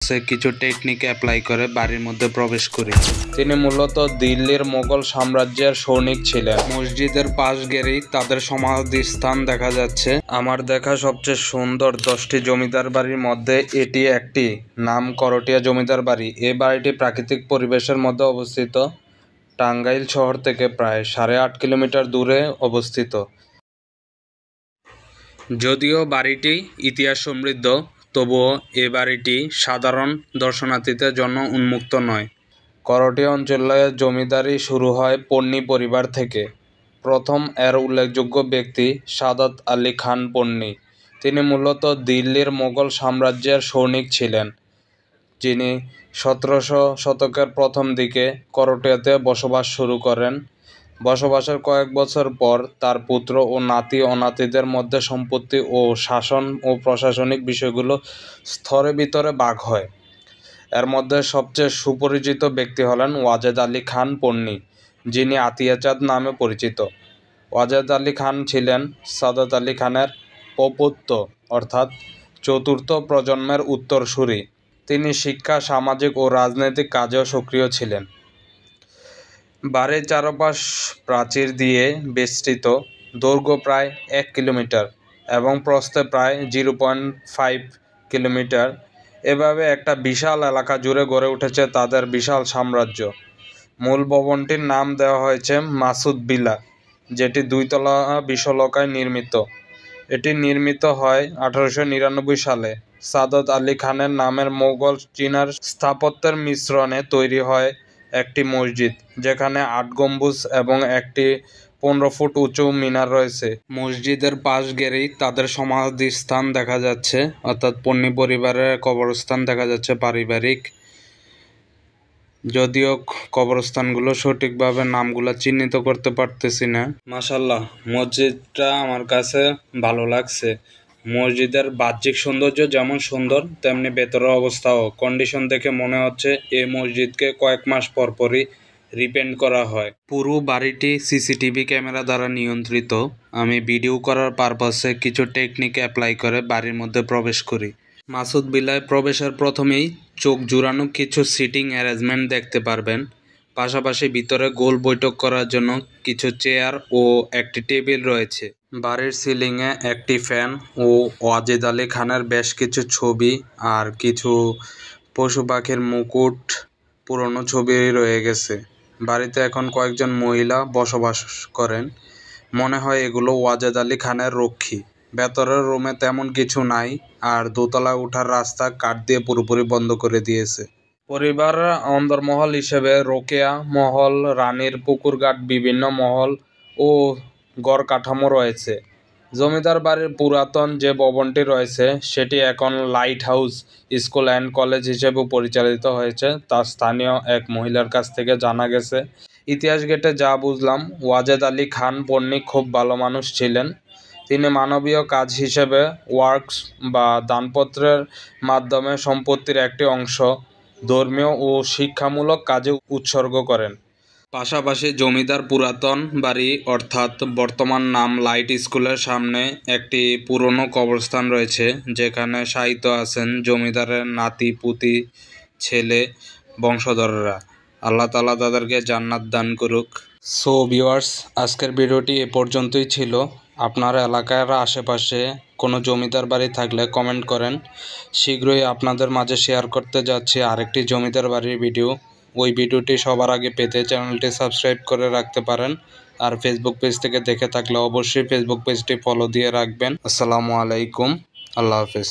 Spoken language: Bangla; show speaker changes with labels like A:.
A: সে কিছু টেকনিক অ্যাপ্লাই করে বাড়ির মধ্যে প্রবেশ করি। তিনি মূলত দিল্লির মোগল সাম্রাজ্যের সৈনিক ছিলেন। মসজিদের পাশ গেলেই তাদের সমাধিস্থান দেখা যাচ্ছে। আমার দেখা সবচেয়ে সুন্দর 10টি জমিদার বাড়ির মধ্যে এটি একটি। নাম করটিয়া জমিদার বাড়ি। এই বাড়িটি প্রাকৃতিক পরিবেশের মধ্যে অবস্থিত। টাঙ্গাইল শহর থেকে প্রায় 8.5 কিলোমিটার দূরে অবস্থিত। যদিও বাড়িটি ইতিহাস সমৃদ্ধ, তবুও এ বাড়িটি সাধারণ দর্শনার্থীদের জন্য উন্মুক্ত নয়। করটিয়া অঞ্চলে জমিদারি শুরু হয় পন্নী পরিবার থেকে। প্রথম এর উল্লেখযোগ্য ব্যক্তি সাদত আলী খান পন্নী। তিনি মূলত দিল্লির মোগল সাম্রাজ্যের সৈনিক ছিলেন, যিনি 1700 শতকের প্রথম দিকে করটিয়াতে বসবাস শুরু করেন। বসবাসের কয়েক বছর পর তার পুত্র ও নাতি অনাতিদের মধ্যে সম্পত্তি ও শাসন ও প্রশাসনিক বিষয়গুলো স্তরে ভিতরে ভাগ হয়। এর মধ্যে সবচেয়ে সুপরিচিত ব্যক্তি হলেন ওয়াজেদ আলী খান পন্নী, যিনি আতিয়া চাঁদ নামে পরিচিত। ওয়াজেদ আলী খান ছিলেন সাদত আলী খানের প্রপৌত্র, অর্থাৎ চতুর্থ প্রজন্মের উত্তরসূরি। তিনি শিক্ষা, সামাজিক ও রাজনৈতিক কাজেও সক্রিয় ছিলেন। বাড়ির চারপাশ প্রাচীর দিয়ে বেষ্টিত। দৈর্ঘ্য প্রায় 1 কিলোমিটার এবং প্রস্থে প্রায় 0.5 কিলোমিটার। এভাবে একটা বিশাল এলাকা জুড়ে গড়ে উঠেছে তাদের বিশাল সাম্রাজ্য। মূল ভবনটির নাম দেওয়া হয়েছে মাসুদ বিলা, যেটি 2 তলা বিশালকায় নির্মিত। এটি নির্মিত হয় 1899 সালে। সাদত আলী খানের নামের মোগল চীনার স্থাপত্যের মিশ্রণে তৈরি হয় একটি মসজিদ, যেখানে 8 গম্বুজ এবং একটি 15 ফুট উঁচু মিনার রয়েছে। মসজিদের পাশ গেলেই তাদের সমাধিস্থান দেখা যাচ্ছে, অর্থাৎ পন্নী পরিবারের কবরস্থান দেখা যাচ্ছে পারিবারিক। যদিও কবরস্থানগুলো সঠিকভাবে নামগুলো চিহ্নিত করতে পারতেছি না। মাশাআল্লাহ, মসজিদটা আমার কাছে ভালো লাগছে। মসজিদের বাহ্যিক সৌন্দর্য যেমন সুন্দর, তেমনি ভেতরের অবস্থাও। কন্ডিশন দেখে মনে হচ্ছে এই মসজিদকে কয়েক মাস পরপরই রিপেন্ট করা হয়। পুরো বাড়িটি সিসিটিভি ক্যামেরা দ্বারা নিয়ন্ত্রিত। আমি ভিডিও করার পারপাসে কিছু টেকনিক অ্যাপ্লাই করে বাড়ির মধ্যে প্রবেশ করি। মাসুদ বিলায় প্রবেশের প্রথমেই চোখ জুড়ানো কিছু সিটিং অ্যারেঞ্জমেন্ট দেখতে পারবেন। পাশাপাশি ভিতরে গোল বৈঠক করার জন্য কিছু চেয়ার ও একটি টেবিল রয়েছে। বাড়ির সিলিংয়ে একটি ফ্যান ও ওয়াজেদ আলী খানের বেশ কিছু ছবি আর কিছু পশু পাখির মুকুট, পুরনো ছবি রয়ে গেছে। বাড়িতে এখন কয়েকজন মহিলা বসবাস করেন। মনে হয় এগুলো ওয়াজেদ আলী খানের রক্ষী। ভেতরের রুমে তেমন কিছু নাই, আর দোতলায় ওঠার রাস্তা কাঠ দিয়ে পুরোপুরি বন্ধ করে দিয়েছে। পরিবারের অন্দরমহল হিসেবে রোকেয়া মহল, রানীর পুকুরঘাট, বিভিন্ন মহল ও গড় কাঠামো রয়েছে। জমিদার বাড়ির পুরাতন যে ভবনটি রয়েছে সেটি এখন light house school and college হিসেবে পরিচালিত হয়েছে, তা স্থানীয় এক মহিলার কাছ থেকে জানা গেছে। ইতিহাস ঘেঁটে যা বুঝলাম, ওয়াজেদ আলী খান পন্নী খুব ভালো মানুষ ছিলেন। তিনি মানবীয় কাজ হিসেবে ওয়ার্কস বা দানপত্রের মাধ্যমে সম্পত্তির একটি অংশ ধর্মীয় ও শিক্ষামূলক কাজে উৎসর্গ করেন। পাশাপাশি জমিদার পুরাতন বাড়ি, অর্থাৎ বর্তমান নাম লাইট স্কুলের সামনে একটি পুরনো কবরস্থান রয়েছে, যেখানে শায়িত আছেন জমিদারের নাতি, পুতি, ছেলে, বংশধররা। আল্লাহ তাআলা তাদেরকে জান্নাত দান করুক। সো ভিউয়ার্স, আজকের ভিডিওটি এ পর্যন্তই ছিল। আপনার এলাকার আশেপাশে কোনো জমিদার বাড়ি থাকলে কমেন্ট করেন। শীঘ্রই আপনাদের মাঝে শেয়ার করতে যাচ্ছি আরেকটি জমিদার বাড়ির ভিডিও। ওই ভিডিওটি সবার আগে পেতে চ্যানেলটি সাবস্ক্রাইব করে রাখতে পারেন। আর ফেসবুক পেজ থেকে দেখে থাকলে অবশ্যই ফেসবুক পেজটি ফলো দিয়ে রাখবেন। আসসালামু আলাইকুম, আল্লাহ হাফেজ।